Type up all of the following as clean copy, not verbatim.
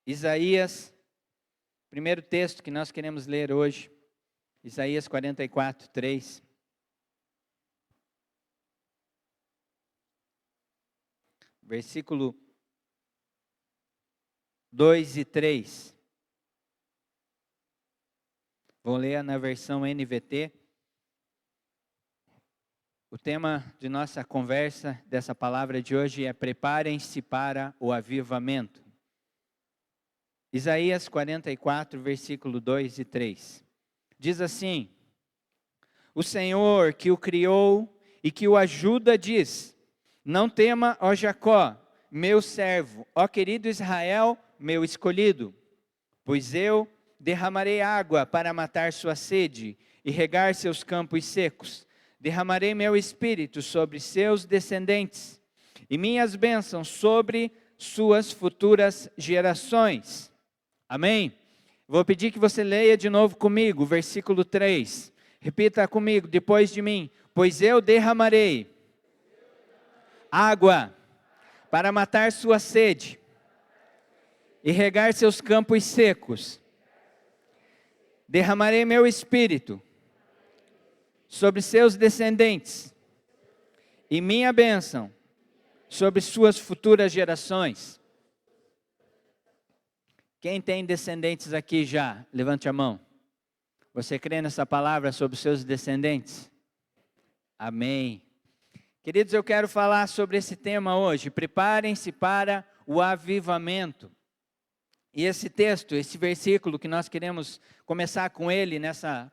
Isaías, primeiro texto que nós queremos ler hoje, Isaías 44, 3. Versículo 2 e 3. Vou ler na versão NVT. O tema de nossa conversa, dessa palavra de hoje é: preparem-se para o avivamento. Isaías 44, versículo 2 e 3. Diz assim: o Senhor que o criou e que o ajuda diz: não tema, ó Jacó, meu servo, ó querido Israel, meu escolhido, pois eu derramarei água para matar sua sede e regar seus campos secos. Derramarei meu espírito sobre seus descendentes e minhas bênçãos sobre suas futuras gerações. Amém? Vou pedir que você leia de novo comigo, versículo 3. Repita comigo, depois de mim. Pois eu derramarei água para matar sua sede e regar seus campos secos. Derramarei meu espírito sobre seus descendentes e minha bênção sobre suas futuras gerações. Quem tem descendentes aqui já? Levante a mão. Você crê nessa palavra sobre seus descendentes? Amém. Queridos, eu quero falar sobre esse tema hoje. Preparem-se para o avivamento. E esse texto, esse versículo que nós queremos começar com ele nessa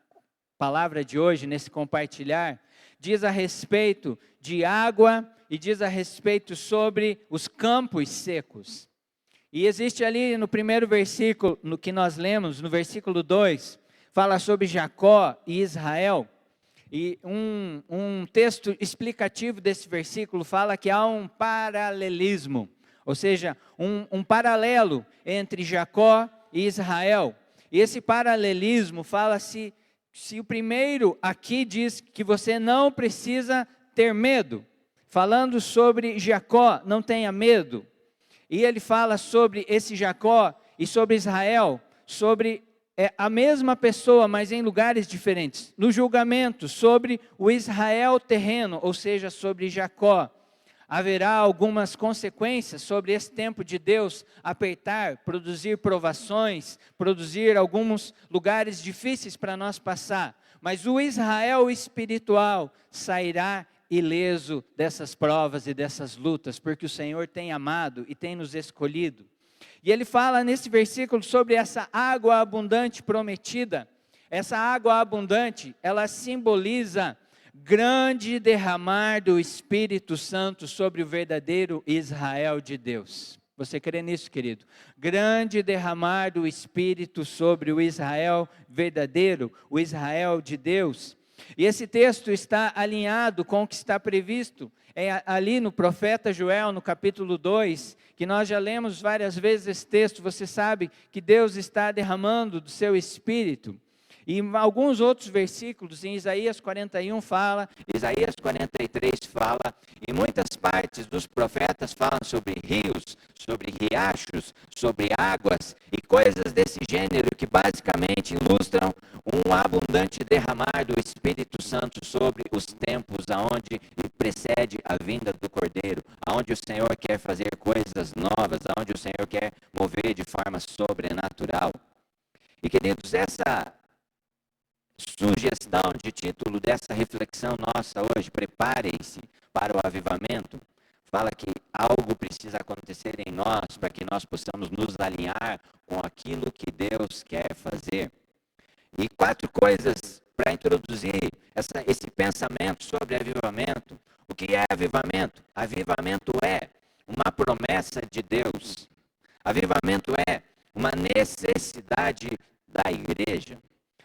palavra de hoje, nesse compartilhar, diz a respeito de água e diz a respeito sobre os campos secos. E existe ali no primeiro versículo, no que nós lemos, no versículo 2, fala sobre Jacó e Israel. E um texto explicativo desse versículo fala que há um paralelismo, ou seja, um paralelo entre Jacó e Israel. E esse paralelismo fala-se, se o primeiro aqui diz que você não precisa ter medo, falando sobre Jacó, não tenha medo. E ele fala sobre esse Jacó e sobre Israel, sobre a mesma pessoa, mas em lugares diferentes. No julgamento, sobre o Israel terreno, ou seja, sobre Jacó. Haverá algumas consequências sobre esse tempo de Deus apertar, produzir provações, produzir alguns lugares difíceis para nós passar. Mas o Israel espiritual sairá ileso dessas provas e dessas lutas, porque o Senhor tem amado e tem nos escolhido. E ele fala nesse versículo sobre essa água abundante prometida. Essa água abundante, ela simboliza grande derramar do Espírito Santo sobre o verdadeiro Israel de Deus. Você crê nisso, querido? Grande derramar do Espírito sobre o Israel verdadeiro, o Israel de Deus. E esse texto está alinhado com o que está previsto ali no profeta Joel, no capítulo 2, que nós já lemos várias vezes esse texto. Você sabe que Deus está derramando do seu Espírito. E alguns outros versículos, em Isaías 41 fala, Isaías 43 fala, e muitas partes dos profetas falam sobre rios, sobre riachos, sobre águas e coisas desse gênero que basicamente ilustram um abundante derramar do Espírito Santo sobre os tempos aonde precede a vinda do Cordeiro, aonde o Senhor quer fazer coisas novas, aonde o Senhor quer mover de forma sobrenatural. E queridos, essa sugestão de título dessa reflexão nossa hoje, preparem-se para o avivamento, fala que algo precisa acontecer em nós para que nós possamos nos alinhar com aquilo que Deus quer fazer. E 4 coisas para introduzir esse pensamento sobre avivamento. O que é avivamento? Avivamento é uma promessa de Deus. Avivamento é uma necessidade da igreja.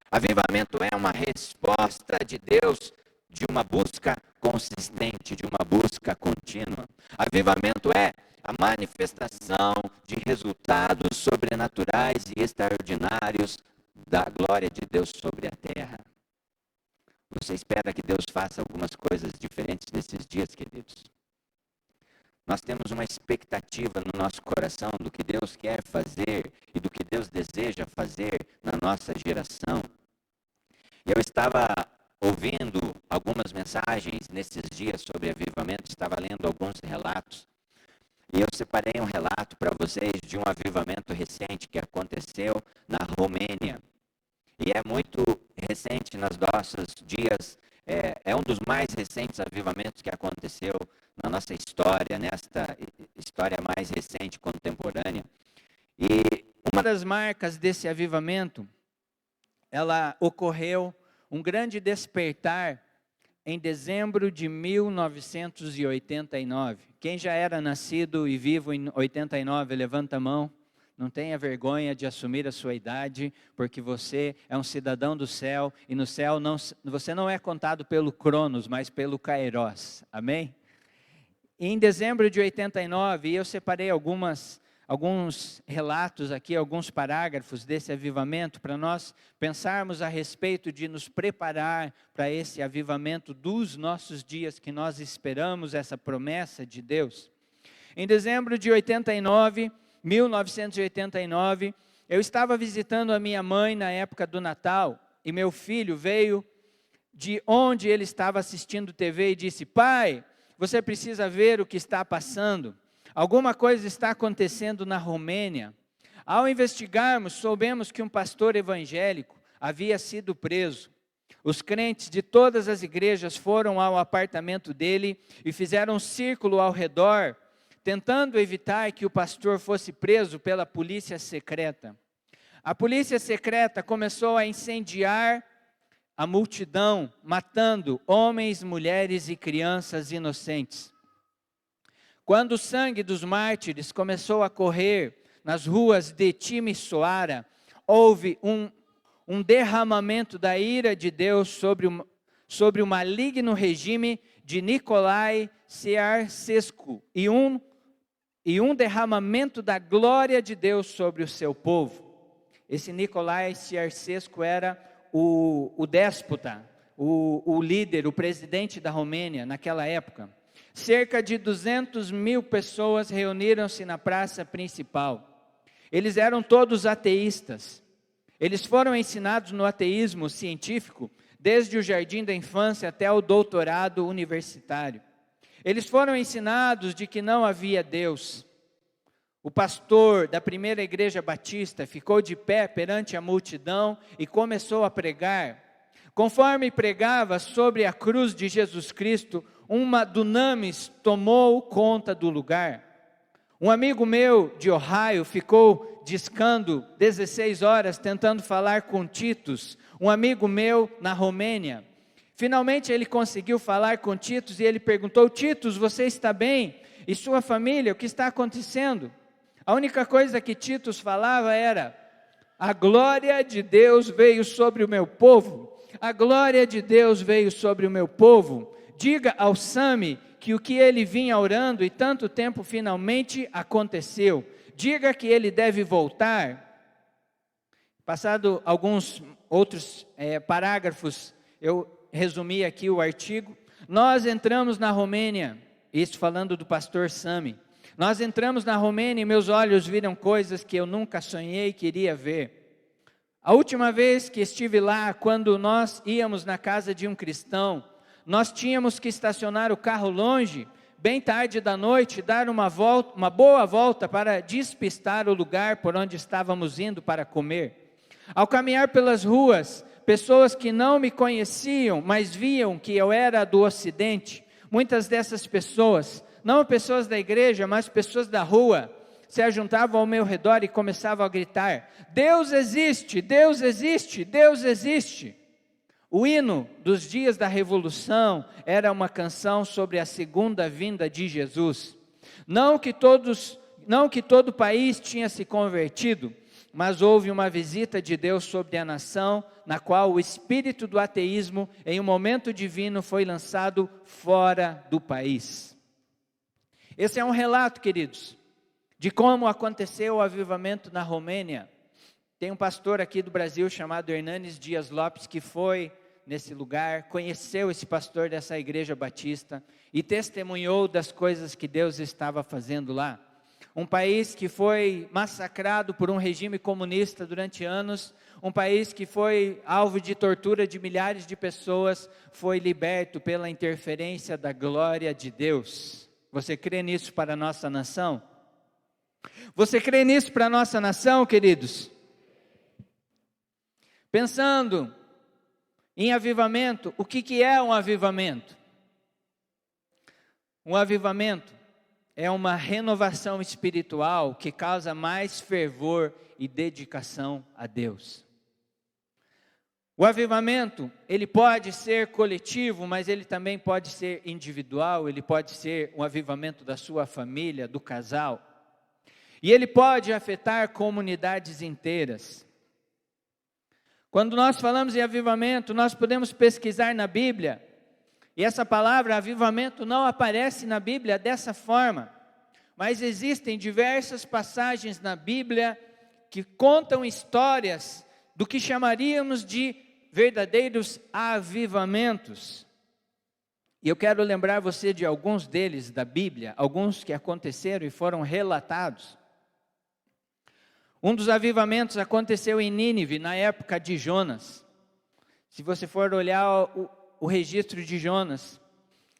Avivamento é uma resposta de Deus de uma busca consistente, de uma busca contínua. Avivamento é a manifestação de resultados sobrenaturais e extraordinários da glória de Deus sobre a terra. Você espera que Deus faça algumas coisas diferentes nesses dias, queridos? Nós temos uma expectativa no nosso coração do que Deus quer fazer e do que Deus deseja fazer na nossa geração. Eu estava ouvindo algumas mensagens nesses dias sobre avivamento, estava lendo alguns relatos, e eu separei um relato para vocês de um avivamento recente que aconteceu na Romênia. E é muito recente nos nossos dias, é um dos mais recentes avivamentos que aconteceu na nossa história, nesta história mais recente, contemporânea. E uma das marcas desse avivamento, ela ocorreu um grande despertar em dezembro de 1989. Quem já era nascido e vivo em 89, levanta a mão. Não tenha vergonha de assumir a sua idade, porque você é um cidadão do céu, e no céu você não é contado pelo Cronos, mas pelo Kairos. Amém? E em dezembro de 89, eu separei alguns relatos aqui, alguns parágrafos desse avivamento, para nós pensarmos a respeito de nos preparar para esse avivamento dos nossos dias, que nós esperamos essa promessa de Deus. Em dezembro de 1989, eu estava visitando a minha mãe na época do Natal, e meu filho veio de onde ele estava assistindo TV e disse: pai, você precisa ver o que está passando. Alguma coisa está acontecendo na Romênia. Ao investigarmos, soubemos que um pastor evangélico havia sido preso. Os crentes de todas as igrejas foram ao apartamento dele e fizeram um círculo ao redor, tentando evitar que o pastor fosse preso pela polícia secreta. A polícia secreta começou a incendiar a multidão, matando homens, mulheres e crianças inocentes. Quando o sangue dos mártires começou a correr nas ruas de Timisoara, houve um derramamento da ira de Deus sobre o maligno regime de Nicolae Ceausescu e um derramamento da glória de Deus sobre o seu povo. Esse Nicolae Ceausescu era o déspota, o líder, o presidente da Romênia naquela época. Cerca de 200 mil pessoas reuniram-se na praça principal. Eles eram todos ateístas. Eles foram ensinados no ateísmo científico desde o jardim da infância até o doutorado universitário. Eles foram ensinados de que não havia Deus. O pastor da primeira igreja batista ficou de pé perante a multidão e começou a pregar. Conforme pregava sobre a cruz de Jesus Cristo, uma dunamis tomou conta do lugar. Um amigo meu de Ohio ficou discando 16 horas tentando falar com Titus, um amigo meu na Romênia. Finalmente ele conseguiu falar com Titus e ele perguntou: Titus, você está bem? E sua família, o que está acontecendo? A única coisa que Titus falava era: a glória de Deus veio sobre o meu povo. A glória de Deus veio sobre o meu povo. Diga ao Sami que o que ele vinha orando e tanto tempo finalmente aconteceu. Diga que ele deve voltar. Passado alguns outros parágrafos, eu resumi aqui o artigo. Nós entramos na Romênia, isso falando do pastor Sami. Nós entramos na Romênia e meus olhos viram coisas que eu nunca sonhei que iria ver. A última vez que estive lá, quando nós íamos na casa de um cristão, nós tínhamos que estacionar o carro longe, bem tarde da noite, dar uma boa volta para despistar o lugar por onde estávamos indo para comer. Ao caminhar pelas ruas, pessoas que não me conheciam, mas viam que eu era do Ocidente, muitas dessas pessoas, não pessoas da igreja, mas pessoas da rua, se ajuntavam ao meu redor e começavam a gritar: Deus existe, Deus existe, Deus existe. O hino dos dias da Revolução era uma canção sobre a segunda vinda de Jesus. Não que todo o país tinha se convertido, mas houve uma visita de Deus sobre a nação, na qual o espírito do ateísmo, em um momento divino, foi lançado fora do país. Esse é um relato, queridos, de como aconteceu o avivamento na Romênia. Tem um pastor aqui do Brasil chamado Hernanes Dias Lopes, que foi nesse lugar, conheceu esse pastor dessa igreja batista e testemunhou das coisas que Deus estava fazendo lá. Um país que foi massacrado por um regime comunista durante anos, um país que foi alvo de tortura de milhares de pessoas, foi liberto pela interferência da glória de Deus. Você crê nisso para a nossa nação? Você crê nisso para a nossa nação, queridos? Pensando em avivamento, o que é um avivamento? Um avivamento é uma renovação espiritual que causa mais fervor e dedicação a Deus. O avivamento, ele pode ser coletivo, mas ele também pode ser individual, ele pode ser um avivamento da sua família, do casal. E ele pode afetar comunidades inteiras. Quando nós falamos em avivamento, nós podemos pesquisar na Bíblia, e essa palavra avivamento não aparece na Bíblia dessa forma, mas existem diversas passagens na Bíblia que contam histórias do que chamaríamos de verdadeiros avivamentos. E eu quero lembrar você de alguns deles da Bíblia, alguns que aconteceram e foram relatados. Um dos avivamentos aconteceu em Nínive, na época de Jonas. Se você for olhar o registro de Jonas,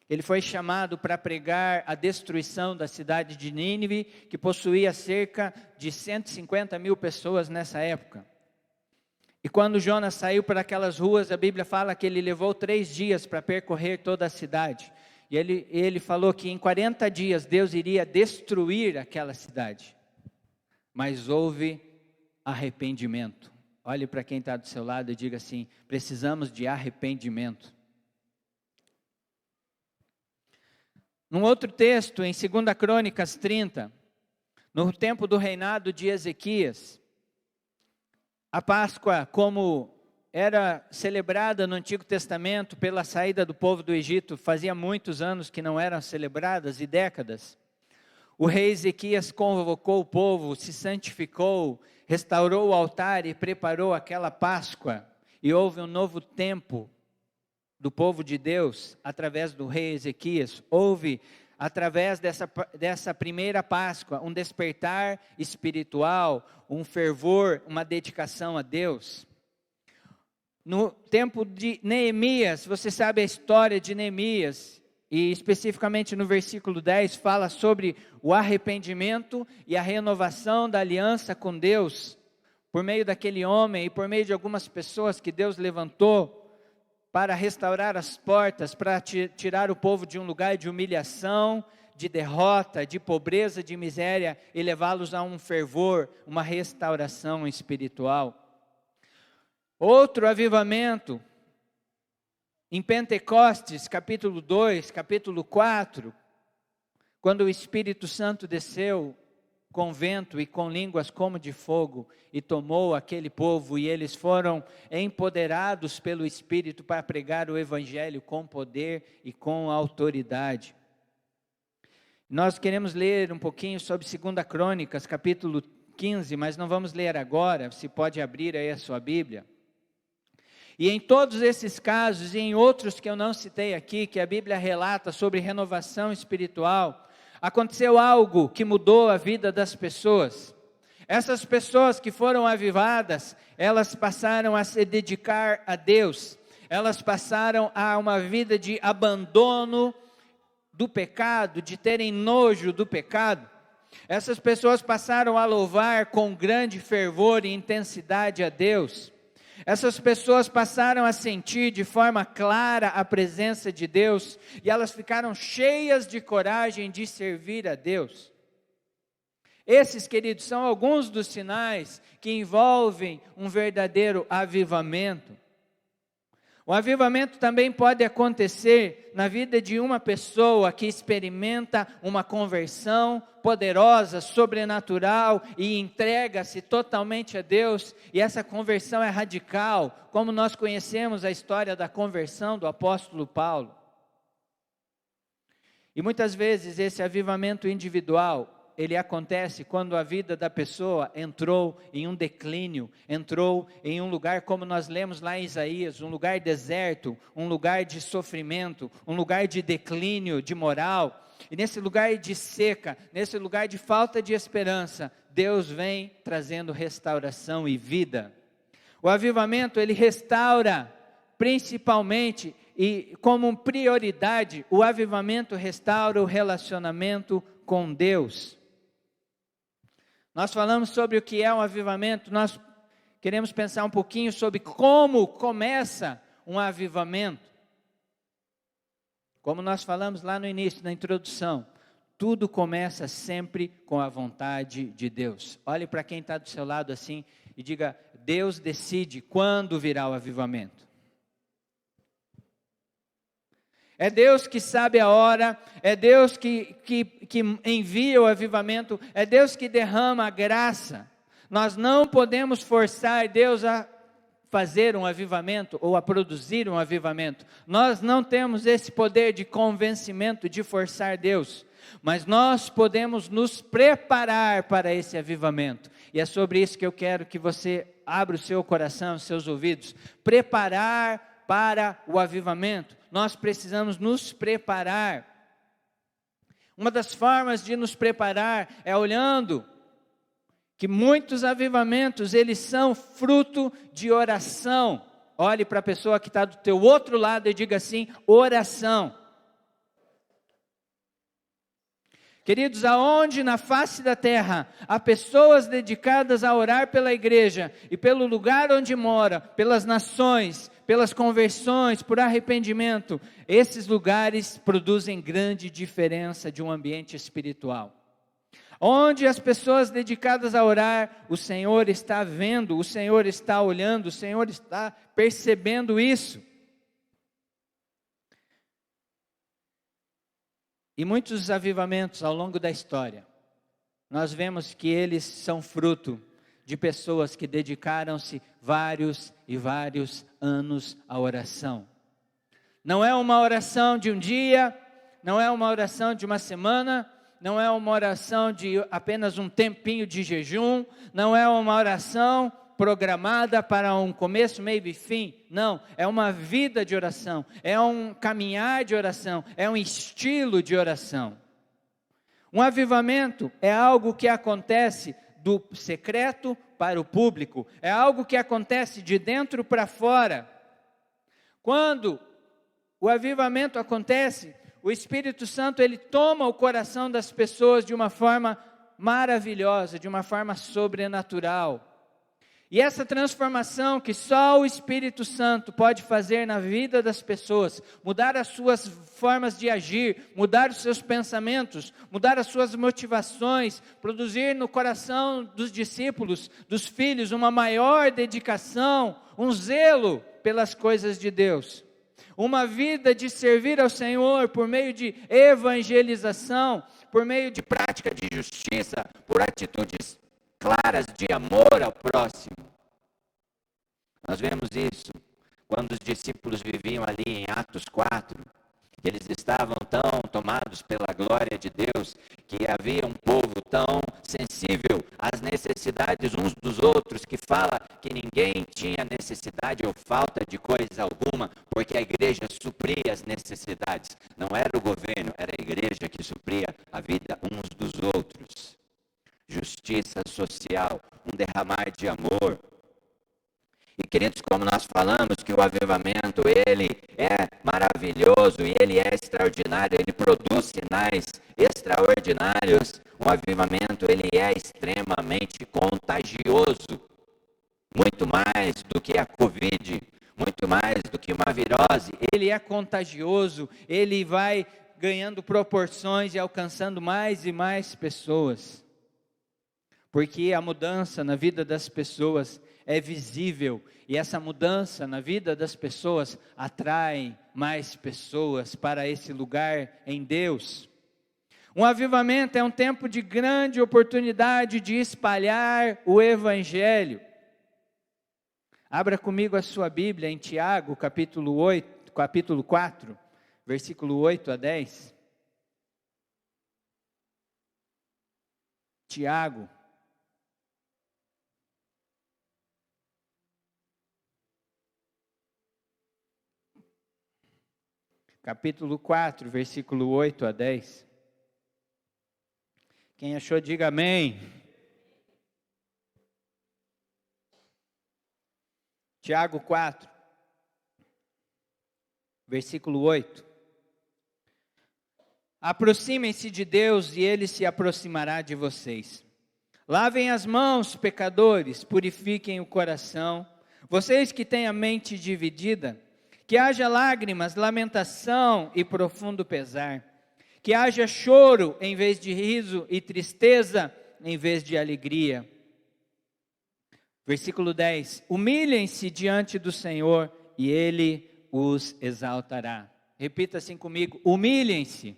ele foi chamado para pregar a destruição da cidade de Nínive, que possuía cerca de 150 mil pessoas nessa época. E quando Jonas saiu para aquelas ruas, a Bíblia fala que ele levou 3 dias para percorrer toda a cidade. E ele falou que em 40 dias Deus iria destruir aquela cidade. Mas houve arrependimento. Olhe para quem está do seu lado e diga assim: precisamos de arrependimento. Num outro texto, em 2 Crônicas 30, no tempo do reinado de Ezequias, a Páscoa, como era celebrada no Antigo Testamento pela saída do povo do Egito, fazia muitos anos que não eram celebradas e décadas. O rei Ezequias convocou o povo, se santificou, restaurou o altar e preparou aquela Páscoa. E houve um novo tempo do povo de Deus através do rei Ezequias. Houve, através dessa primeira Páscoa, um despertar espiritual, um fervor, uma dedicação a Deus. No tempo de Neemias, você sabe a história de Neemias, e especificamente no versículo 10, fala sobre o arrependimento e a renovação da aliança com Deus, por meio daquele homem e por meio de algumas pessoas que Deus levantou para restaurar as portas, para tirar o povo de um lugar de humilhação, de derrota, de pobreza, de miséria, e levá-los a um fervor, uma restauração espiritual. Outro avivamento, em Pentecostes, capítulo 2, capítulo 4, quando o Espírito Santo desceu com vento e com línguas como de fogo, e tomou aquele povo, e eles foram empoderados pelo Espírito para pregar o Evangelho com poder e com autoridade. Nós queremos ler um pouquinho sobre 2 Crônicas, capítulo 15, mas não vamos ler agora, se pode abrir aí a sua Bíblia. E em todos esses casos, e em outros que eu não citei aqui, que a Bíblia relata sobre renovação espiritual, aconteceu algo que mudou a vida das pessoas. Essas pessoas que foram avivadas, elas passaram a se dedicar a Deus, elas passaram a uma vida de abandono do pecado, de terem nojo do pecado. Essas pessoas passaram a louvar com grande fervor e intensidade a Deus. Essas pessoas passaram a sentir de forma clara a presença de Deus, e elas ficaram cheias de coragem de servir a Deus. Esses, queridos, são alguns dos sinais que envolvem um verdadeiro avivamento. O avivamento também pode acontecer na vida de uma pessoa que experimenta uma conversão poderosa, sobrenatural, e entrega-se totalmente a Deus, e essa conversão é radical, como nós conhecemos a história da conversão do apóstolo Paulo. E muitas vezes esse avivamento individual ele acontece quando a vida da pessoa entrou em um declínio, entrou em um lugar, como nós lemos lá em Isaías, um lugar deserto, um lugar de sofrimento, um lugar de declínio de moral. E nesse lugar de seca, nesse lugar de falta de esperança, Deus vem trazendo restauração e vida. O avivamento, ele restaura, principalmente, e como prioridade, o avivamento restaura o relacionamento com Deus. Nós falamos sobre o que é um avivamento, nós queremos pensar um pouquinho sobre como começa um avivamento. Como nós falamos lá no início, na introdução, tudo começa sempre com a vontade de Deus. Olhe para quem está do seu lado assim e diga: Deus decide quando virá o avivamento. É Deus que sabe a hora, é Deus que envia o avivamento, é Deus que derrama a graça. Nós não podemos forçar Deus a fazer um avivamento ou a produzir um avivamento. Nós não temos esse poder de convencimento de forçar Deus, mas nós podemos nos preparar para esse avivamento. E é sobre isso que eu quero que você abra o seu coração, os seus ouvidos. Preparar para o avivamento. Nós precisamos nos preparar. Uma das formas de nos preparar é olhando que muitos avivamentos, eles são fruto de oração. Olhe para a pessoa que está do teu outro lado e diga assim: oração. Queridos, aonde na face da terra há pessoas dedicadas a orar pela igreja e pelo lugar onde mora, pelas nações, pelas conversões, por arrependimento, esses lugares produzem grande diferença de um ambiente espiritual. Onde as pessoas dedicadas a orar, o Senhor está vendo, o Senhor está olhando, o Senhor está percebendo isso. E muitos avivamentos ao longo da história, nós vemos que eles são fruto de pessoas que dedicaram-se vários e vários anos à oração. Não é uma oração de um dia, não é uma oração de uma semana, não é uma oração de apenas um tempinho de jejum, não é uma oração programada para um começo, meio e fim. Não, é uma vida de oração, é um caminhar de oração, é um estilo de oração. Um avivamento é algo que acontece do secreto para o público, é algo que acontece de dentro para fora. Quando o avivamento acontece, o Espírito Santo, ele toma o coração das pessoas de uma forma maravilhosa, de uma forma sobrenatural. E essa transformação que só o Espírito Santo pode fazer na vida das pessoas, mudar as suas formas de agir, mudar os seus pensamentos, mudar as suas motivações, produzir no coração dos discípulos, dos filhos, uma maior dedicação, um zelo pelas coisas de Deus. Uma vida de servir ao Senhor por meio de evangelização, por meio de prática de justiça, por atitudes claras de amor ao próximo. Nós vemos isso quando os discípulos viviam ali em Atos 4, que eles estavam tão tomados pela glória de Deus, que havia um povo tão sensível às necessidades uns dos outros, que fala que ninguém tinha necessidade ou falta de coisa alguma, porque a igreja supria as necessidades. Não era o governo, era a igreja que supria a vida uns dos outros. Justiça social, um derramar de amor. E queridos, como nós falamos que o avivamento, ele é maravilhoso e ele é extraordinário, ele produz sinais extraordinários. O avivamento, ele é extremamente contagioso, muito mais do que a Covid, muito mais do que uma virose. Ele é contagioso, ele vai ganhando proporções e alcançando mais e mais pessoas. Porque a mudança na vida das pessoas é visível, e essa mudança na vida das pessoas atrai mais pessoas para esse lugar em Deus. Um avivamento é um tempo de grande oportunidade de espalhar o Evangelho. Abra comigo a sua Bíblia em Tiago, capítulo 4, versículo 8 a 10. Tiago. Capítulo 4, versículo 8 a 10. Quem achou, diga amém. Tiago 4, versículo 8. Aproximem-se de Deus e Ele se aproximará de vocês. Lavem as mãos, pecadores, purifiquem o coração. Vocês que têm a mente dividida, que haja lágrimas, lamentação e profundo pesar. Que haja choro em vez de riso e tristeza em vez de alegria. Versículo 10. Humilhem-se diante do Senhor e Ele os exaltará. Repita assim comigo. Humilhem-se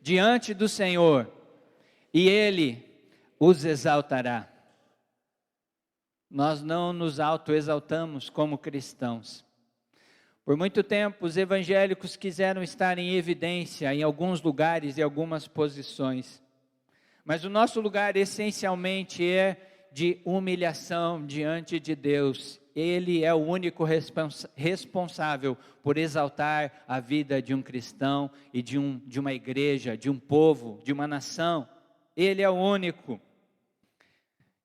diante do Senhor e Ele os exaltará. Nós não nos autoexaltamos como cristãos. Por muito tempo, os evangélicos quiseram estar em evidência em alguns lugares e algumas posições. Mas o nosso lugar essencialmente é de humilhação diante de Deus. Ele é o único responsável por exaltar a vida de um cristão e de uma igreja, de um povo, de uma nação. Ele é o único.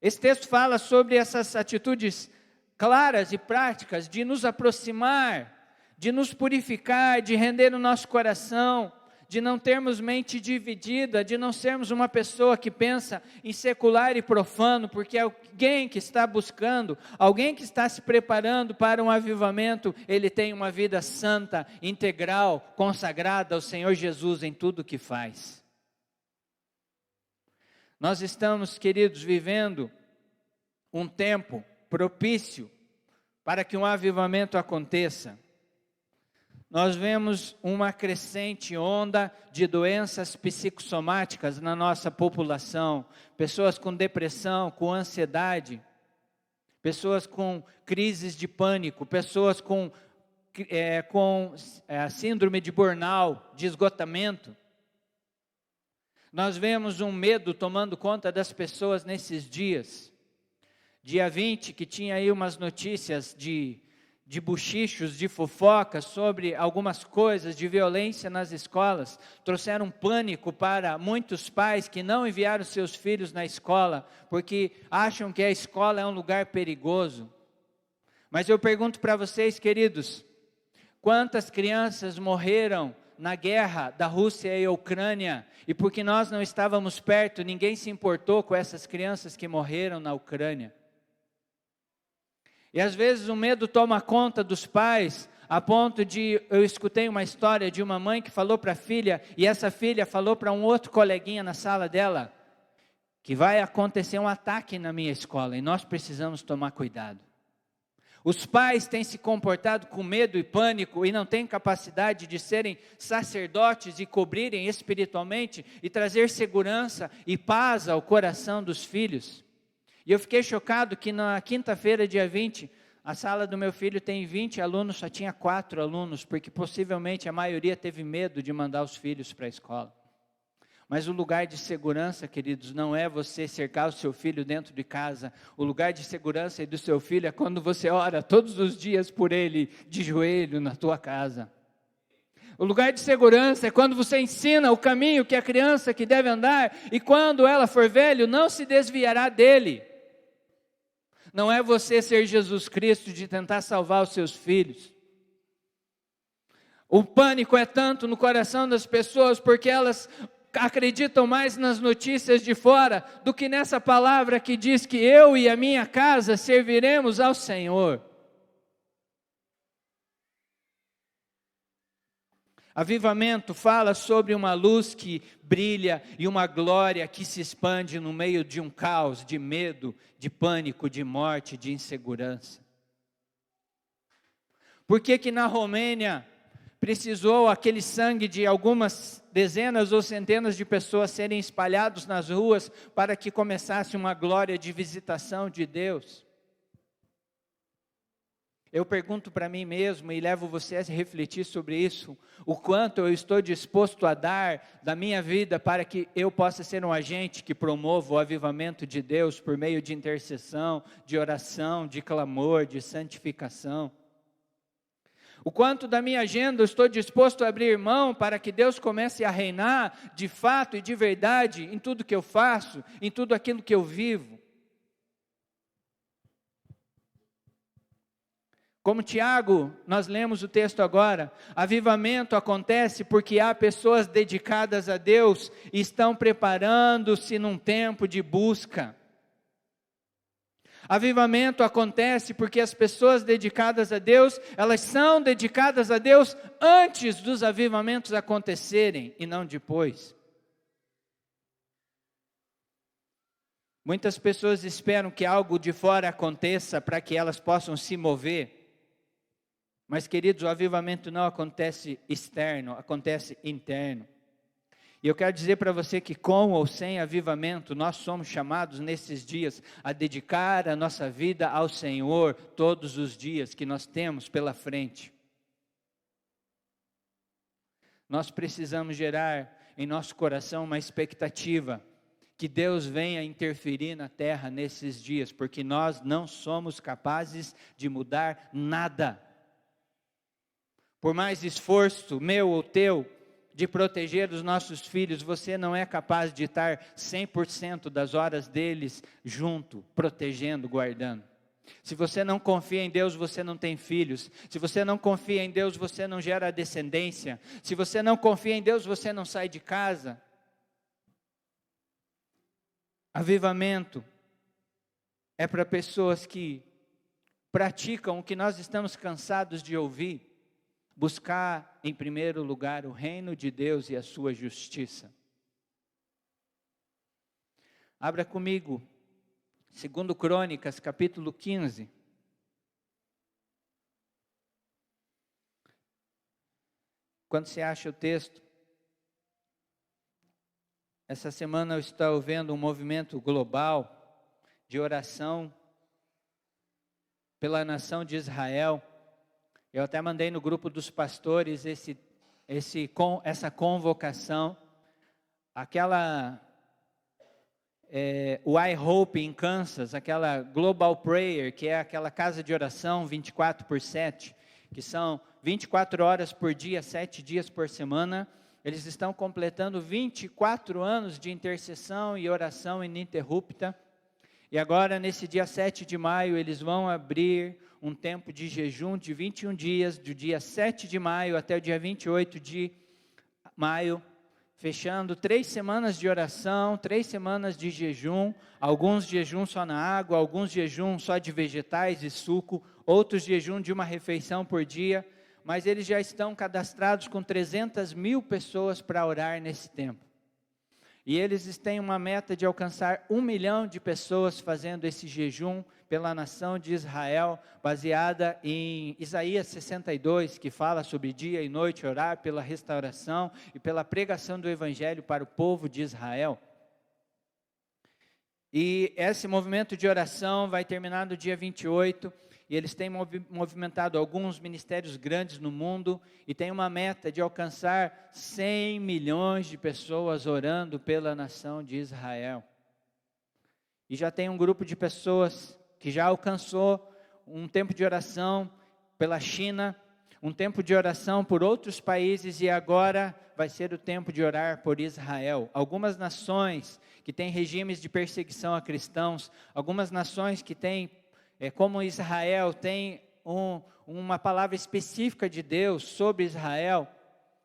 Esse texto fala sobre essas atitudes claras e práticas de nos aproximar, de nos purificar, de render o nosso coração, de não termos mente dividida, de não sermos uma pessoa que pensa em secular e profano, porque alguém que está buscando, alguém que está se preparando para um avivamento, ele tem uma vida santa, integral, consagrada ao Senhor Jesus em tudo que faz. Nós estamos, queridos, vivendo um tempo propício para que um avivamento aconteça. Nós vemos uma crescente onda de doenças psicossomáticas na nossa população, pessoas com depressão, com ansiedade, pessoas com crises de pânico, pessoas com síndrome de burnout, de esgotamento. Nós vemos um medo tomando conta das pessoas nesses dias. Dia 20, que tinha aí umas notícias de bochichos, de fofocas sobre algumas coisas, de violência nas escolas, trouxeram pânico para muitos pais que não enviaram seus filhos na escola, porque acham que a escola é um lugar perigoso. Mas eu pergunto para vocês, queridos, quantas crianças morreram na guerra da Rússia e Ucrânia, e porque nós não estávamos perto, ninguém se importou com essas crianças que morreram na Ucrânia. E às vezes o medo toma conta dos pais, a ponto de, eu escutei uma história de uma mãe que falou para a filha, e essa filha falou para um outro coleguinha na sala dela, que vai acontecer um ataque na minha escola, e nós precisamos tomar cuidado. Os pais têm se comportado com medo e pânico, e não têm capacidade de serem sacerdotes e cobrirem espiritualmente, e trazer segurança e paz ao coração dos filhos. E eu fiquei chocado que na quinta-feira, dia 20, a sala do meu filho tem 20 alunos, só tinha 4 alunos, porque possivelmente a maioria teve medo de mandar os filhos para a escola. Mas o lugar de segurança, queridos, não é você cercar o seu filho dentro de casa. O lugar de segurança do seu filho é quando você ora todos os dias por ele, de joelho na tua casa. O lugar de segurança é quando você ensina o caminho que a criança que deve andar, e quando ela for velho, não se desviará dele. Não é você ser Jesus Cristo de tentar salvar os seus filhos. O pânico é tanto no coração das pessoas porque elas acreditam mais nas notícias de fora do que nessa palavra que diz que eu e a minha casa serviremos ao Senhor. Avivamento fala sobre uma luz que brilha e uma glória que se expande no meio de um caos, de medo, de pânico, de morte, de insegurança. Por que na Romênia precisou aquele sangue de algumas dezenas ou centenas de pessoas serem espalhados nas ruas para que começasse uma glória de visitação de Deus? Eu pergunto para mim mesmo e levo você a refletir sobre isso, o quanto eu estou disposto a dar da minha vida para que eu possa ser um agente que promova o avivamento de Deus por meio de intercessão, de oração, de clamor, de santificação. O quanto da minha agenda eu estou disposto a abrir mão para que Deus comece a reinar de fato e de verdade em tudo que eu faço, em tudo aquilo que eu vivo. Como Tiago, nós lemos o texto agora, avivamento acontece porque há pessoas dedicadas a Deus e estão preparando-se num tempo de busca. Avivamento acontece porque as pessoas dedicadas a Deus, elas são dedicadas a Deus antes dos avivamentos acontecerem e não depois. Muitas pessoas esperam que algo de fora aconteça para que elas possam se mover. Mas, queridos, o avivamento não acontece externo, acontece interno. E eu quero dizer para você que com ou sem avivamento, nós somos chamados nesses dias a dedicar a nossa vida ao Senhor todos os dias que nós temos pela frente. Nós precisamos gerar em nosso coração uma expectativa que Deus venha interferir na terra nesses dias, porque nós não somos capazes de mudar nada. Por mais esforço meu ou teu de proteger os nossos filhos, você não é capaz de estar 100% das horas deles junto, protegendo, guardando. Se você não confia em Deus, você não tem filhos. Se você não confia em Deus, você não gera descendência. Se você não confia em Deus, você não sai de casa. Avivamento é para pessoas que praticam o que nós estamos cansados de ouvir. Buscar em primeiro lugar o reino de Deus e a sua justiça. Abra comigo, 2 Crônicas, capítulo 15. Quando você acha o texto, essa semana eu estou vendo um movimento global de oração pela nação de Israel. Eu até mandei no grupo dos pastores essa convocação, o I Hope em Kansas, aquela Global Prayer, que é aquela casa de oração 24/7, que são 24 horas por dia, 7 dias por semana. Eles estão completando 24 anos de intercessão e oração ininterrupta. E agora, nesse dia 7 de maio, eles vão abrir um tempo de jejum de 21 dias, do dia 7 de maio até o dia 28 de maio, fechando 3 semanas de oração, 3 semanas de jejum, alguns jejum só na água, alguns jejum só de vegetais e suco, outros jejum de uma refeição por dia, mas eles já estão cadastrados com 300 mil pessoas para orar nesse tempo. E eles têm uma meta de alcançar 1 milhão de pessoas fazendo esse jejum pela nação de Israel, baseada em Isaías 62, que fala sobre dia e noite orar pela restauração e pela pregação do evangelho para o povo de Israel. E esse movimento de oração vai terminar no dia 28, e eles têm movimentado alguns ministérios grandes no mundo, e tem uma meta de alcançar 100 milhões de pessoas orando pela nação de Israel. E já tem um grupo de pessoas que já alcançou um tempo de oração pela China, um tempo de oração por outros países, e agora vai ser o tempo de orar por Israel. Algumas nações que têm regimes de perseguição a cristãos, algumas nações que têm, como Israel, tem uma palavra específica de Deus sobre Israel,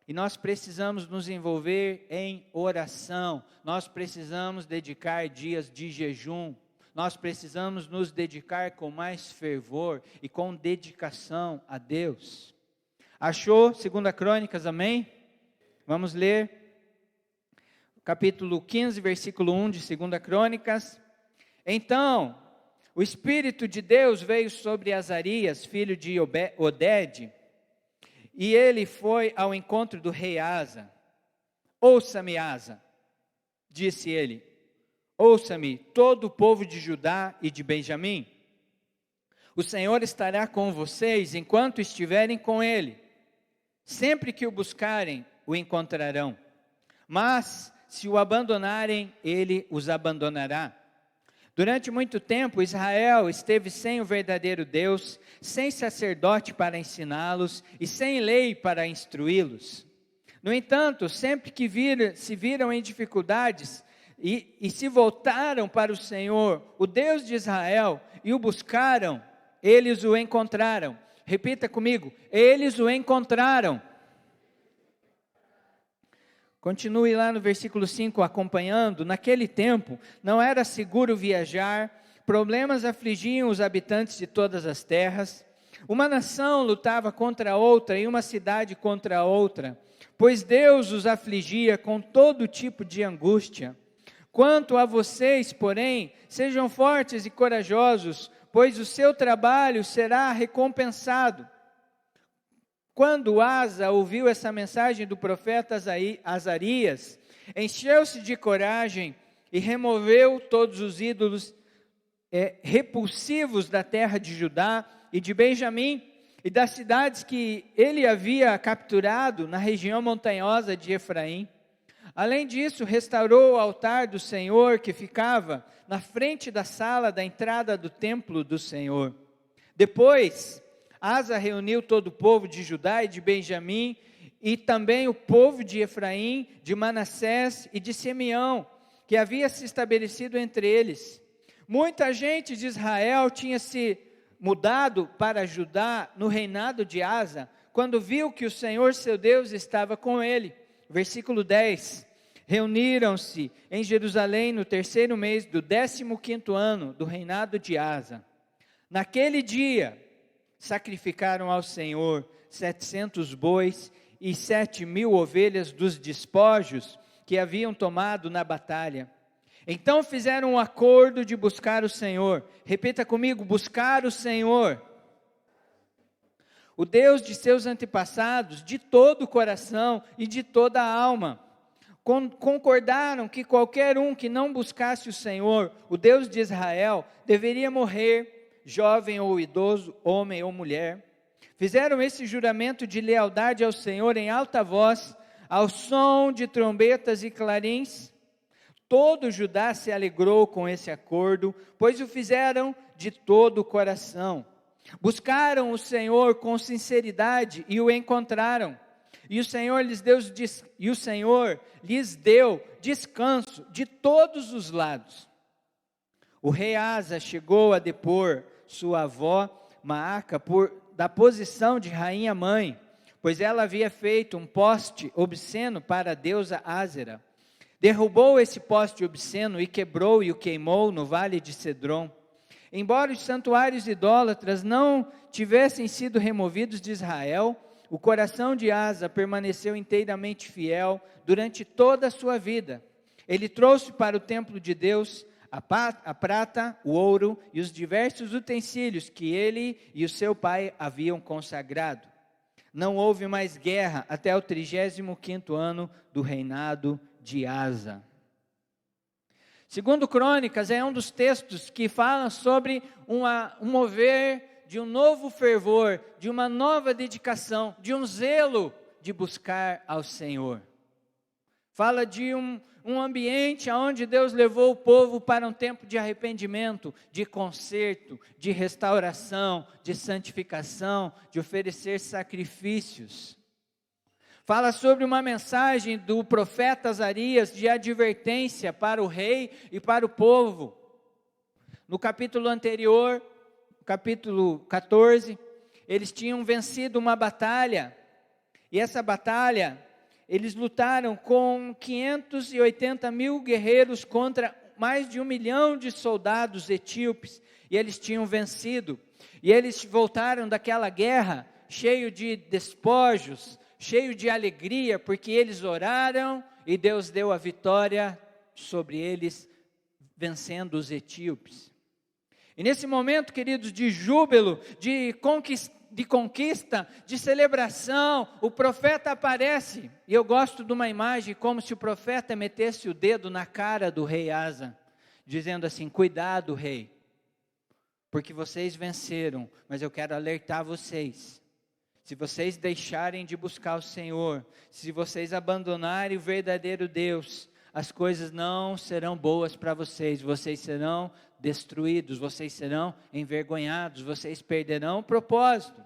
e nós precisamos nos envolver em oração, nós precisamos dedicar dias de jejum, nós precisamos nos dedicar com mais fervor e com dedicação a Deus. Achou 2 Crônicas, amém? Vamos ler capítulo 15, versículo 1 de 2 Crônicas. Então, o Espírito de Deus veio sobre Azarias, filho de Oded, e ele foi ao encontro do rei Asa. Ouça-me, Asa, disse ele, ouça-me todo o povo de Judá e de Benjamim. O Senhor estará com vocês enquanto estiverem com Ele. Sempre que o buscarem, o encontrarão. Mas, se o abandonarem, Ele os abandonará. Durante muito tempo, Israel esteve sem o verdadeiro Deus, sem sacerdote para ensiná-los e sem lei para instruí-los. No entanto, sempre que se viram em dificuldades e se voltaram para o Senhor, o Deus de Israel, e o buscaram, eles o encontraram. Repita comigo: eles o encontraram. Continue lá no versículo 5 acompanhando. Naquele tempo, não era seguro viajar, problemas afligiam os habitantes de todas as terras. Uma nação lutava contra outra e uma cidade contra outra, pois Deus os afligia com todo tipo de angústia. Quanto a vocês, porém, sejam fortes e corajosos, pois o seu trabalho será recompensado. Quando Asa ouviu essa mensagem do profeta Azarias, encheu-se de coragem e removeu todos os ídolos repulsivos da terra de Judá e de Benjamim e das cidades que ele havia capturado na região montanhosa de Efraim. Além disso, restaurou o altar do Senhor que ficava na frente da sala da entrada do templo do Senhor. Depois, Asa reuniu todo o povo de Judá e de Benjamim, e também o povo de Efraim, de Manassés e de Simeão, que havia se estabelecido entre eles. Muita gente de Israel tinha se mudado para Judá no reinado de Asa, quando viu que o Senhor seu Deus estava com ele. Versículo 10. Reuniram-se em Jerusalém no 3º mês do 15º ano do reinado de Asa. Naquele dia, sacrificaram ao Senhor 700 bois e 7.000 ovelhas dos despojos que haviam tomado na batalha. Então fizeram um acordo de buscar o Senhor. Repita comigo: buscar o Senhor, o Deus de seus antepassados, de todo o coração e de toda a alma. Concordaram que qualquer um que não buscasse o Senhor, o Deus de Israel, deveria morrer, jovem ou idoso, homem ou mulher. Fizeram esse juramento de lealdade ao Senhor em alta voz, ao som de trombetas e clarins. Todo Judá se alegrou com esse acordo, pois o fizeram de todo o coração. Buscaram o Senhor com sinceridade e o encontraram. E o Senhor lhes deu descanso de todos os lados. O rei Asa chegou a depor sua avó Maaca da posição de rainha mãe, pois ela havia feito um poste obsceno para a deusa Ázera. Derrubou esse poste obsceno e quebrou e o queimou no vale de Cedron. Embora os santuários idólatras não tivessem sido removidos de Israel, o coração de Asa permaneceu inteiramente fiel durante toda a sua vida. Ele trouxe para o templo de Deus a prata, o ouro e os diversos utensílios que ele e o seu pai haviam consagrado. Não houve mais guerra até o 35º ano do reinado de Asa. Segundo Crônicas, é um dos textos que fala sobre um mover de um novo fervor, de uma nova dedicação, de um zelo de buscar ao Senhor. Fala de um ambiente onde Deus levou o povo para um tempo de arrependimento, de conserto, de restauração, de santificação, de oferecer sacrifícios. Fala sobre uma mensagem do profeta Azarias de advertência para o rei e para o povo. No capítulo anterior, capítulo 14, eles tinham vencido uma batalha, e essa batalha, eles lutaram com 580.000 guerreiros contra mais de 1 milhão de soldados etíopes, e eles tinham vencido, e eles voltaram daquela guerra cheio de despojos, cheio de alegria, porque eles oraram, e Deus deu a vitória sobre eles, vencendo os etíopes. E nesse momento, queridos, de júbilo, de conquista, de celebração, o profeta aparece. E eu gosto de uma imagem como se o profeta metesse o dedo na cara do rei Asa, dizendo assim: cuidado, rei, porque vocês venceram, mas eu quero alertar vocês. Se vocês deixarem de buscar o Senhor, se vocês abandonarem o verdadeiro Deus, as coisas não serão boas para vocês, vocês serão destruídos, vocês serão envergonhados, vocês perderão o propósito.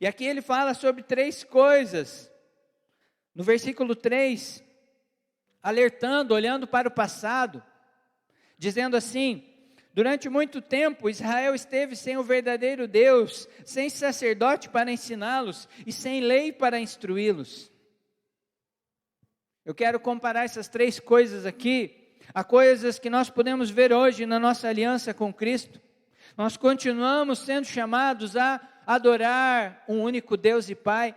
E aqui ele fala sobre 3 coisas, no versículo 3, alertando, olhando para o passado, dizendo assim: durante muito tempo Israel esteve sem o verdadeiro Deus, sem sacerdote para ensiná-los e sem lei para instruí-los. Eu quero comparar essas 3 coisas aqui a coisas que nós podemos ver hoje na nossa aliança com Cristo. Nós continuamos sendo chamados a adorar um único Deus e Pai.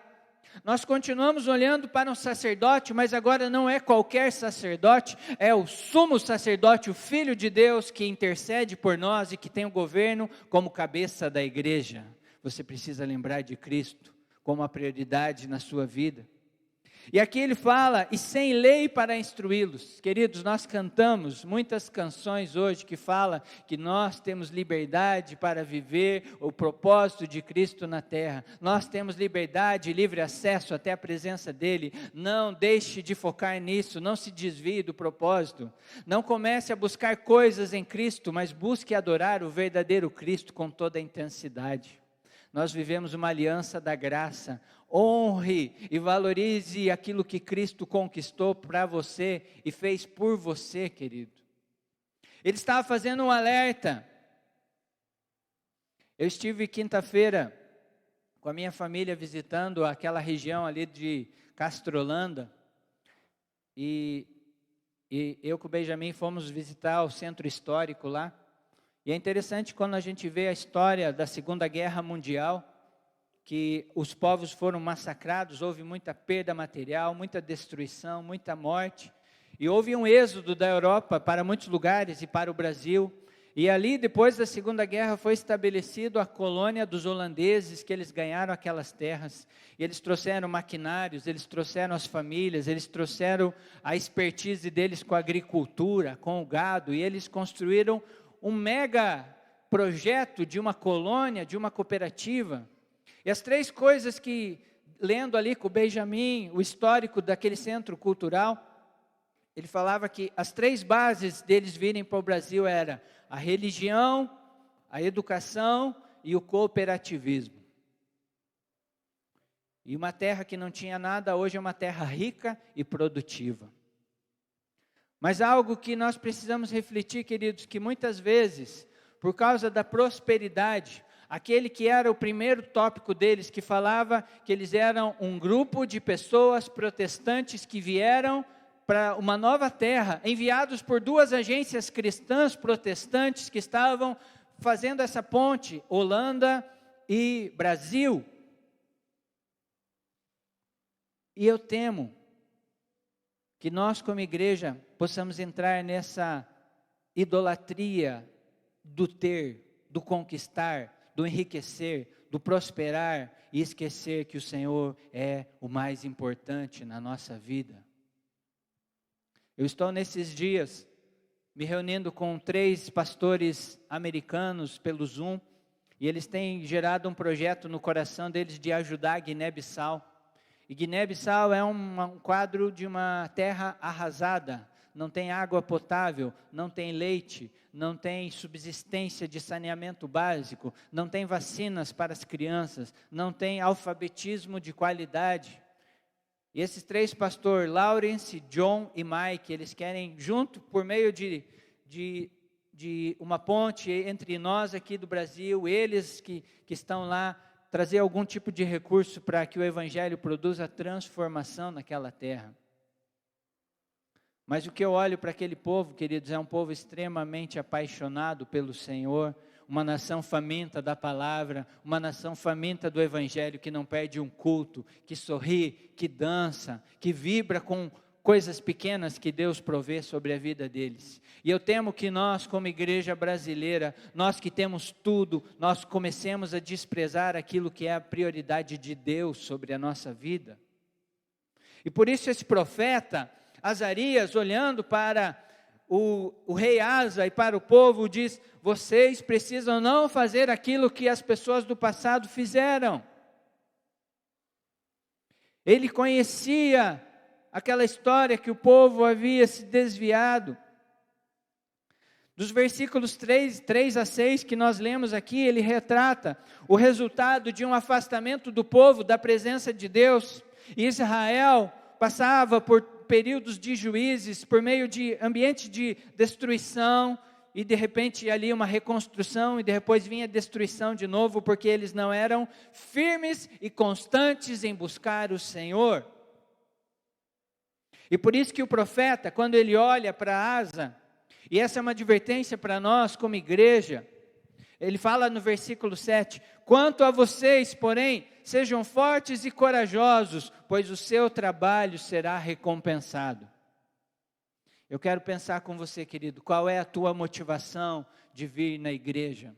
Nós continuamos olhando para um sacerdote, mas agora não é qualquer sacerdote, é o sumo sacerdote, o Filho de Deus, que intercede por nós e que tem o governo como cabeça da igreja. Você precisa lembrar de Cristo como a prioridade na sua vida. E aqui ele fala, e sem lei para instruí-los. Queridos, nós cantamos muitas canções hoje que falam que nós temos liberdade para viver o propósito de Cristo na terra. Nós temos liberdade e livre acesso até a presença dEle. Não deixe de focar nisso, não se desvie do propósito. Não comece a buscar coisas em Cristo, mas busque adorar o verdadeiro Cristo com toda a intensidade. Nós vivemos uma aliança da graça. Honre e valorize aquilo que Cristo conquistou para você e fez por você, querido. Ele estava fazendo um alerta. Eu estive quinta-feira com a minha família visitando aquela região ali de Castrolanda. E eu com o Benjamin fomos visitar o centro histórico lá. E é interessante quando a gente vê a história da Segunda Guerra Mundial, que os povos foram massacrados, houve muita perda material, muita destruição, muita morte, e houve um êxodo da Europa para muitos lugares e para o Brasil, e ali depois da Segunda Guerra foi estabelecido a colônia dos holandeses, que eles ganharam aquelas terras, e eles trouxeram maquinários, eles trouxeram as famílias, eles trouxeram a expertise deles com a agricultura, com o gado, e eles construíram um mega projeto de uma colônia, de uma cooperativa. E as 3 coisas que, lendo ali com o Benjamin, o histórico daquele centro cultural, ele falava que as 3 bases deles virem para o Brasil era a religião, a educação e o cooperativismo. E uma terra que não tinha nada, hoje é uma terra rica e produtiva. Mas algo que nós precisamos refletir, queridos, que muitas vezes, por causa da prosperidade, aquele que era o primeiro tópico deles, que falava que eles eram um grupo de pessoas protestantes que vieram para uma nova terra, enviados por 2 agências cristãs protestantes que estavam fazendo essa ponte, Holanda e Brasil. E eu temo que nós como igreja possamos entrar nessa idolatria do ter, do conquistar, do enriquecer, do prosperar e esquecer que o Senhor é o mais importante na nossa vida. Eu estou nesses dias me reunindo com 3 pastores americanos pelo Zoom e eles têm gerado um projeto no coração deles de ajudar a Guiné-Bissau. E Guiné-Bissau é um quadro de uma terra arrasada, não tem água potável, não tem leite, não tem subsistência de saneamento básico, não tem vacinas para as crianças, não tem alfabetismo de qualidade. E esses 3 pastores, Lawrence, John e Mike, eles querem junto, por meio de uma ponte entre nós aqui do Brasil, eles que estão lá, trazer algum tipo de recurso para que o Evangelho produza transformação naquela terra. Mas o que eu olho para aquele povo, queridos, é um povo extremamente apaixonado pelo Senhor, uma nação faminta da palavra, uma nação faminta do Evangelho, que não perde um culto, que sorri, que dança, que vibra com coisas pequenas que Deus provê sobre a vida deles. E eu temo que nós, como igreja brasileira, nós que temos tudo, nós comecemos a desprezar aquilo que é a prioridade de Deus sobre a nossa vida. E por isso esse profeta, Azarias, olhando para o rei Asa e para o povo diz: vocês precisam não fazer aquilo que as pessoas do passado fizeram. Ele conhecia aquela história que o povo havia se desviado. Dos versículos 3 a 6 que nós lemos aqui, ele retrata o resultado de um afastamento do povo da presença de Deus. Israel passava por períodos de juízes, por meio de ambiente de destruição, e de repente ali uma reconstrução, e depois vinha destruição de novo, porque eles não eram firmes e constantes em buscar o Senhor. E por isso que o profeta, quando ele olha para Asa, e essa é uma advertência para nós como igreja, ele fala no versículo 7, quanto a vocês, porém, sejam fortes e corajosos, pois o seu trabalho será recompensado. Eu quero pensar com você, querido, qual é a tua motivação de vir na igreja?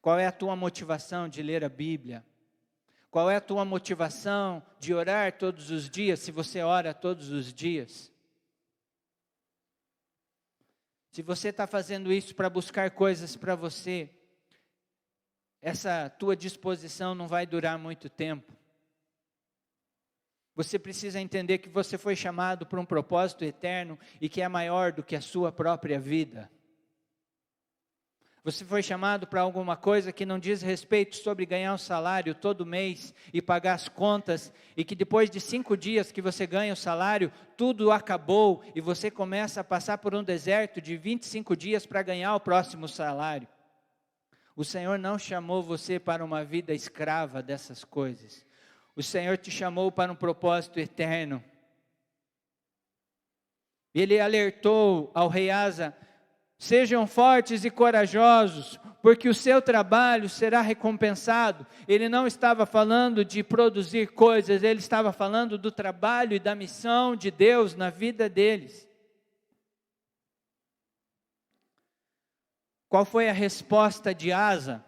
Qual é a tua motivação de ler a Bíblia? Qual é a tua motivação de orar todos os dias, se você ora todos os dias? Se você está fazendo isso para buscar coisas para você, essa tua disposição não vai durar muito tempo. Você precisa entender que você foi chamado para um propósito eterno e que é maior do que a sua própria vida. Você foi chamado para alguma coisa que não diz respeito sobre ganhar um salário todo mês e pagar as contas, e que depois de 5 dias que você ganha o salário, tudo acabou e você começa a passar por um deserto de 25 dias para ganhar o próximo salário. O Senhor não chamou você para uma vida escrava dessas coisas. O Senhor te chamou para um propósito eterno. Ele alertou ao rei Asa: sejam fortes e corajosos, porque o seu trabalho será recompensado. Ele não estava falando de produzir coisas, ele estava falando do trabalho e da missão de Deus na vida deles. Qual foi a resposta de Asa?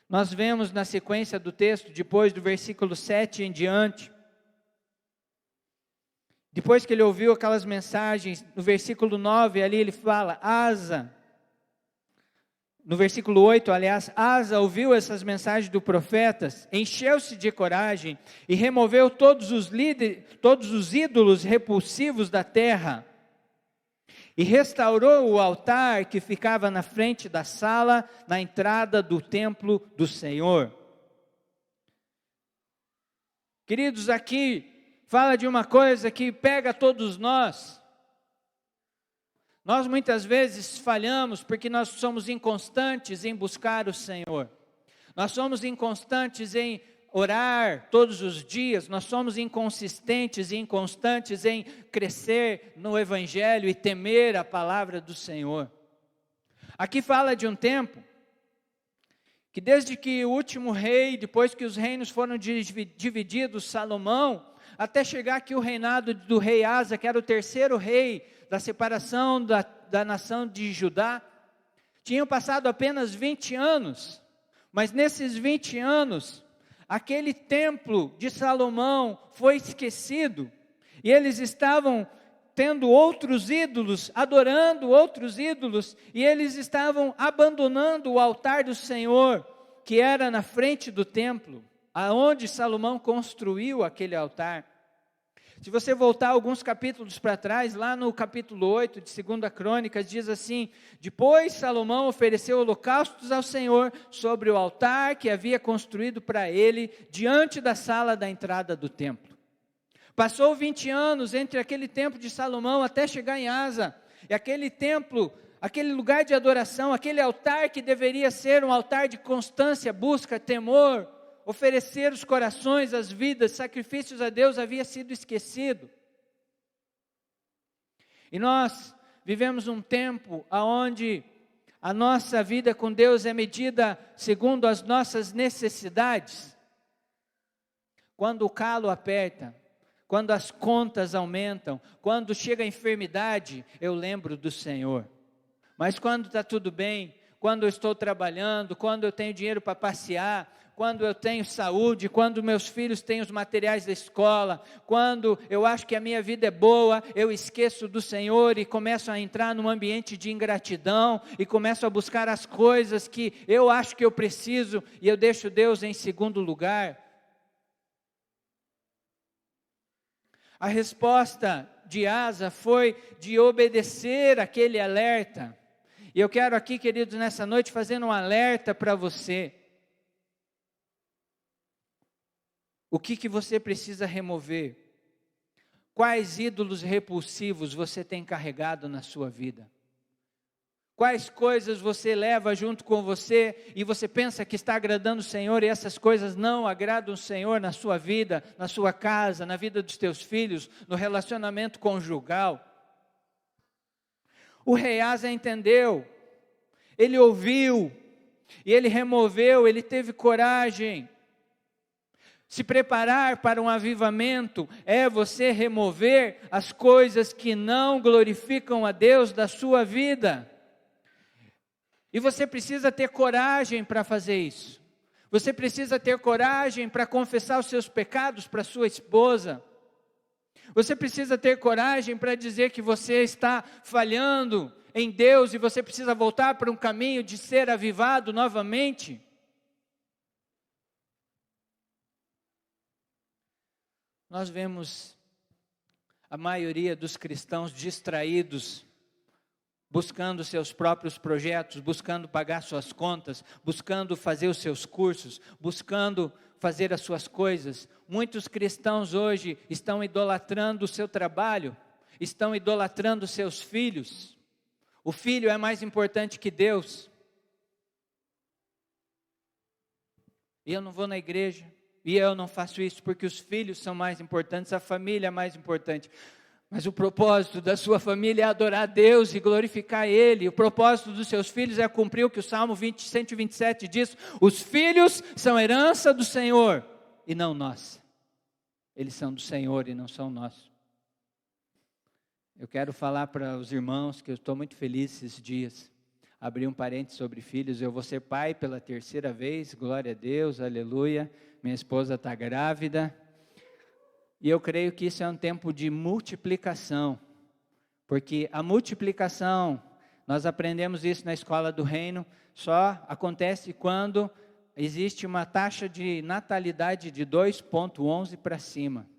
Nós vemos na sequência do texto, depois do versículo 7 em diante. Depois que ele ouviu aquelas mensagens, no versículo 9 ali ele fala, Asa, no versículo 8 aliás, Asa ouviu essas mensagens do profetas, encheu-se de coragem e removeu todos os ídolos repulsivos da terra, e restaurou o altar que ficava na frente da sala, na entrada do templo do Senhor. Queridos, aqui fala de uma coisa que pega todos nós. Nós muitas vezes falhamos porque nós somos inconstantes em buscar o Senhor. Nós somos inconstantes em orar todos os dias, nós somos inconsistentes e inconstantes em crescer no Evangelho e temer a palavra do Senhor. Aqui fala de um tempo que desde que o último rei, depois que os reinos foram divididos, Salomão, até chegar aqui o reinado do rei Asa, que era o terceiro rei da separação da nação de Judá, tinham passado apenas 20 anos, mas nesses 20 anos, aquele templo de Salomão foi esquecido, e eles estavam tendo outros ídolos, adorando outros ídolos, e eles estavam abandonando o altar do Senhor, que era na frente do templo, aonde Salomão construiu aquele altar. Se você voltar alguns capítulos para trás, lá no capítulo 8 de 2 Crônicas, diz assim, depois Salomão ofereceu holocaustos ao Senhor sobre o altar que havia construído para ele, diante da sala da entrada do templo. Passou 20 anos entre aquele templo de Salomão até chegar em Asa, e aquele templo, aquele lugar de adoração, aquele altar que deveria ser um altar de constância, busca, temor, oferecer os corações, as vidas, sacrifícios a Deus, havia sido esquecido. E nós vivemos um tempo onde a nossa vida com Deus é medida segundo as nossas necessidades. Quando o calo aperta, quando as contas aumentam, quando chega a enfermidade, eu lembro do Senhor. Mas quando está tudo bem, quando eu estou trabalhando, quando eu tenho dinheiro para passear, quando eu tenho saúde, quando meus filhos têm os materiais da escola, quando eu acho que a minha vida é boa, eu esqueço do Senhor e começo a entrar num ambiente de ingratidão e começo a buscar as coisas que eu acho que eu preciso e eu deixo Deus em segundo lugar. A resposta de Asa foi de obedecer aquele alerta. E eu quero aqui, queridos, nessa noite fazer um alerta para você. O que você precisa remover? Quais ídolos repulsivos você tem carregado na sua vida? Quais coisas você leva junto com você e você pensa que está agradando o Senhor e essas coisas não agradam o Senhor na sua vida, na sua casa, na vida dos teus filhos, no relacionamento conjugal? O rei Asa entendeu, ele ouviu e ele removeu, ele teve coragem. Se preparar para um avivamento é você remover as coisas que não glorificam a Deus da sua vida. E você precisa ter coragem para fazer isso. Você precisa ter coragem para confessar os seus pecados para sua esposa. Você precisa ter coragem para dizer que você está falhando em Deus e você precisa voltar para um caminho de ser avivado novamente. Nós vemos a maioria dos cristãos distraídos, buscando seus próprios projetos, buscando pagar suas contas, buscando fazer os seus cursos, buscando fazer as suas coisas. Muitos cristãos hoje estão idolatrando o seu trabalho, estão idolatrando seus filhos. O filho é mais importante que Deus. E eu não vou na igreja. E eu não faço isso porque os filhos são mais importantes, a família é mais importante. Mas o propósito da sua família é adorar a Deus e glorificar Ele. O propósito dos seus filhos é cumprir o que o Salmo 127 diz. Os filhos são herança do Senhor e não nós. Eles são do Senhor e não são nossos. Eu quero falar para os irmãos que eu estou muito feliz esses dias. Abri um parênteses sobre filhos. Eu vou ser pai pela terceira vez, glória a Deus, aleluia. Minha esposa está grávida, e eu creio que isso é um tempo de multiplicação, porque a multiplicação, nós aprendemos isso na escola do reino, só acontece quando existe uma taxa de natalidade de 2,11 para cima.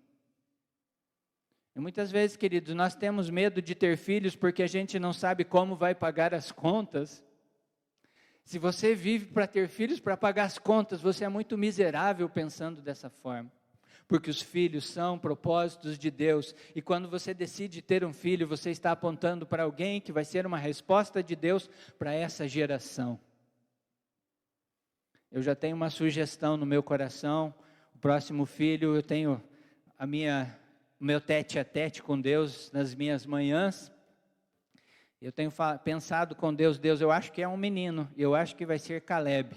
E muitas vezes, queridos, nós temos medo de ter filhos porque a gente não sabe como vai pagar as contas. Se você vive para ter filhos, para pagar as contas, você é muito miserável pensando dessa forma. Porque os filhos são propósitos de Deus. E quando você decide ter um filho, você está apontando para alguém que vai ser uma resposta de Deus para essa geração. Eu já tenho uma sugestão no meu coração. O próximo filho, eu tenho o meu tete a tete com Deus nas minhas manhãs. Eu tenho pensado com Deus, eu acho que é um menino, eu acho que vai ser Caleb.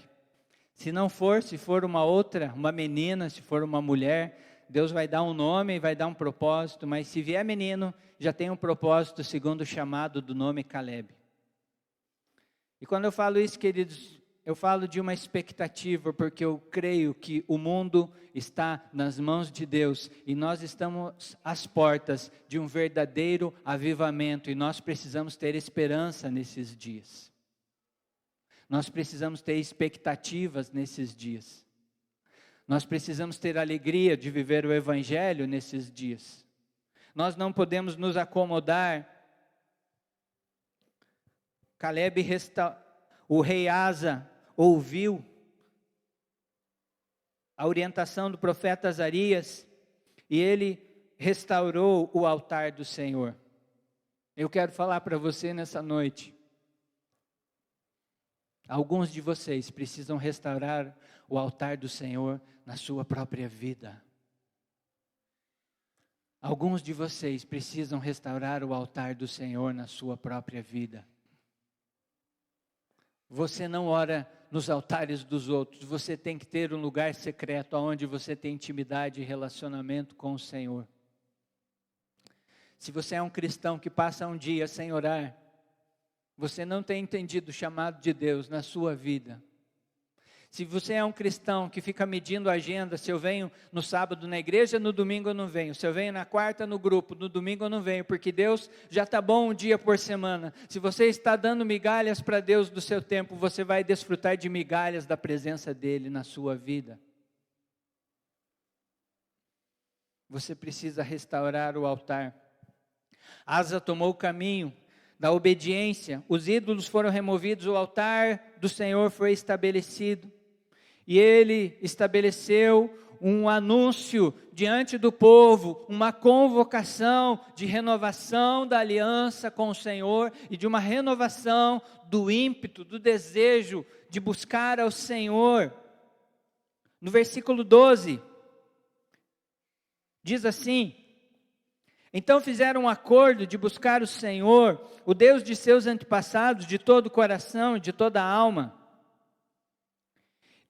Se não for, se for uma menina, se for uma mulher, Deus vai dar um nome, vai dar um propósito, mas se vier menino, já tem um propósito segundo o chamado do nome Caleb. E quando eu falo isso, queridos, eu falo de uma expectativa, porque eu creio que o mundo está nas mãos de Deus, e nós estamos às portas de um verdadeiro avivamento, e nós precisamos ter esperança nesses dias. Nós precisamos ter expectativas nesses dias. Nós precisamos ter alegria de viver o Evangelho nesses dias. Nós não podemos nos acomodar. O rei Asa ouviu a orientação do profeta Azarias e ele restaurou o altar do Senhor. Eu quero falar para você nessa noite. Alguns de vocês precisam restaurar o altar do Senhor na sua própria vida. Alguns de vocês precisam restaurar o altar do Senhor na sua própria vida. Você não ora nos altares dos outros, você tem que ter um lugar secreto onde você tem intimidade e relacionamento com o Senhor. Se você é um cristão que passa um dia sem orar, você não tem entendido o chamado de Deus na sua vida. Se você é um cristão que fica medindo a agenda, se eu venho no sábado na igreja, no domingo eu não venho. Se eu venho na quarta no grupo, no domingo eu não venho, porque Deus já está bom um dia por semana. Se você está dando migalhas para Deus do seu tempo, você vai desfrutar de migalhas da presença dEle na sua vida. Você precisa restaurar o altar. Asa tomou o caminho da obediência, os ídolos foram removidos, o altar do Senhor foi estabelecido. E ele estabeleceu um anúncio diante do povo, uma convocação de renovação da aliança com o Senhor e de uma renovação do ímpeto, do desejo de buscar ao Senhor. No versículo 12, diz assim: então fizeram um acordo de buscar o Senhor, o Deus de seus antepassados, de todo o coração e de toda a alma.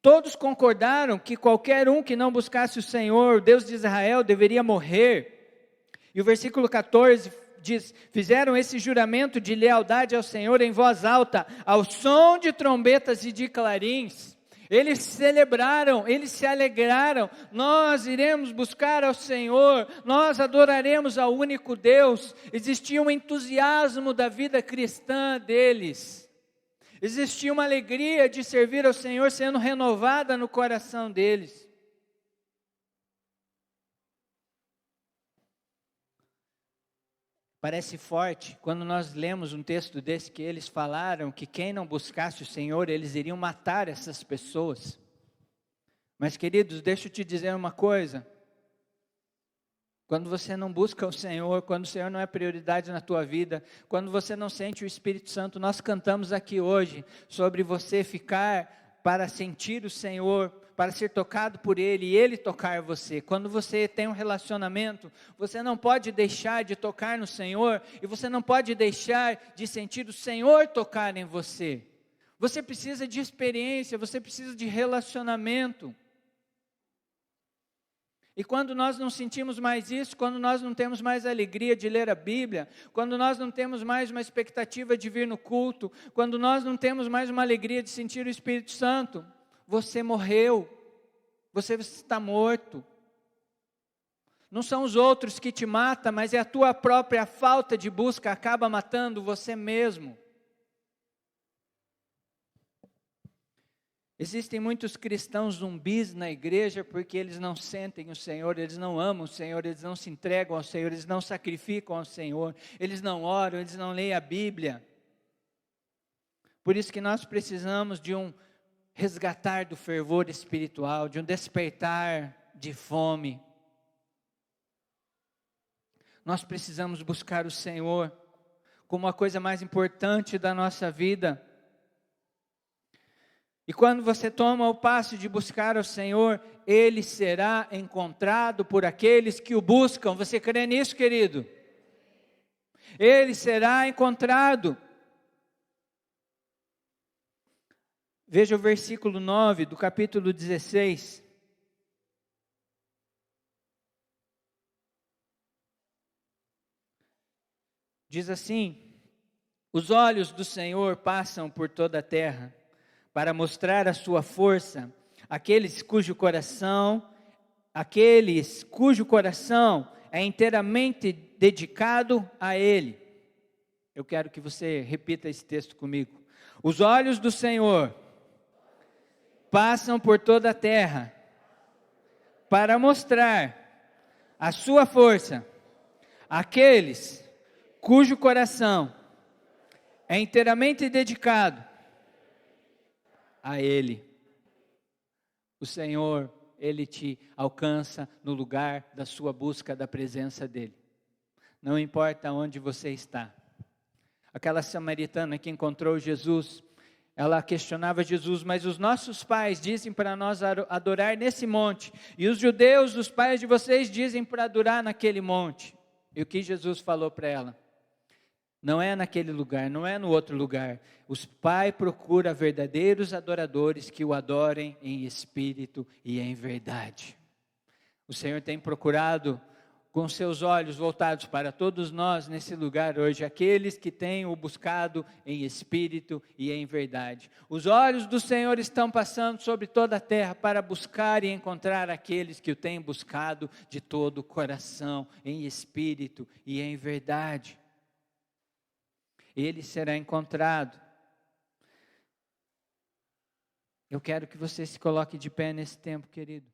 Todos concordaram que qualquer um que não buscasse o Senhor, o Deus de Israel, deveria morrer. E o versículo 14 diz: fizeram esse juramento de lealdade ao Senhor em voz alta, ao som de trombetas e de clarins. Eles celebraram, eles se alegraram. Nós iremos buscar ao Senhor, nós adoraremos ao único Deus. Existia um entusiasmo da vida cristã deles. Existia uma alegria de servir ao Senhor sendo renovada no coração deles. Parece forte quando nós lemos um texto desse que eles falaram que quem não buscasse o Senhor, eles iriam matar essas pessoas. Mas queridos, deixa eu te dizer uma coisa. Quando você não busca o Senhor, quando o Senhor não é prioridade na tua vida, quando você não sente o Espírito Santo, nós cantamos aqui hoje sobre você ficar para sentir o Senhor, para ser tocado por Ele e Ele tocar você. Quando você tem um relacionamento, você não pode deixar de tocar no Senhor e você não pode deixar de sentir o Senhor tocar em você. Você precisa de experiência, você precisa de relacionamento. E quando nós não sentimos mais isso, quando nós não temos mais a alegria de ler a Bíblia, quando nós não temos mais uma expectativa de vir no culto, quando nós não temos mais uma alegria de sentir o Espírito Santo, você morreu, você está morto. Não são os outros que te matam, mas é a tua própria falta de busca acaba matando você mesmo. Existem muitos cristãos zumbis na igreja porque eles não sentem o Senhor, eles não amam o Senhor, eles não se entregam ao Senhor, eles não sacrificam ao Senhor, eles não oram, eles não leem a Bíblia. Por isso que nós precisamos de um resgatar do fervor espiritual, de um despertar de fome. Nós precisamos buscar o Senhor como a coisa mais importante da nossa vida. E quando você toma o passo de buscar ao Senhor, Ele será encontrado por aqueles que o buscam. Você crê nisso, querido? Ele será encontrado. Veja o versículo 9 do capítulo 16. Diz assim: os olhos do Senhor passam por toda a terra, para mostrar a sua força, aqueles cujo coração é inteiramente dedicado a Ele. Eu quero que você repita esse texto comigo. Os olhos do Senhor passam por toda a terra, para mostrar a sua força, aqueles cujo coração é inteiramente dedicado a Ele. O Senhor, Ele te alcança no lugar da sua busca da presença dEle. Não importa onde você está. Aquela samaritana que encontrou Jesus, ela questionava Jesus: mas os nossos pais dizem para nós adorar nesse monte, e os judeus, os pais de vocês, dizem para adorar naquele monte. E o que Jesus falou para ela? Não é naquele lugar, não é no outro lugar. O Pai procura verdadeiros adoradores que o adorem em espírito e em verdade. O Senhor tem procurado com seus olhos voltados para todos nós nesse lugar hoje, aqueles que têm o buscado em espírito e em verdade. Os olhos do Senhor estão passando sobre toda a terra para buscar e encontrar aqueles que o têm buscado de todo o coração, em espírito e em verdade. Ele será encontrado. Eu quero que você se coloque de pé nesse tempo, querido.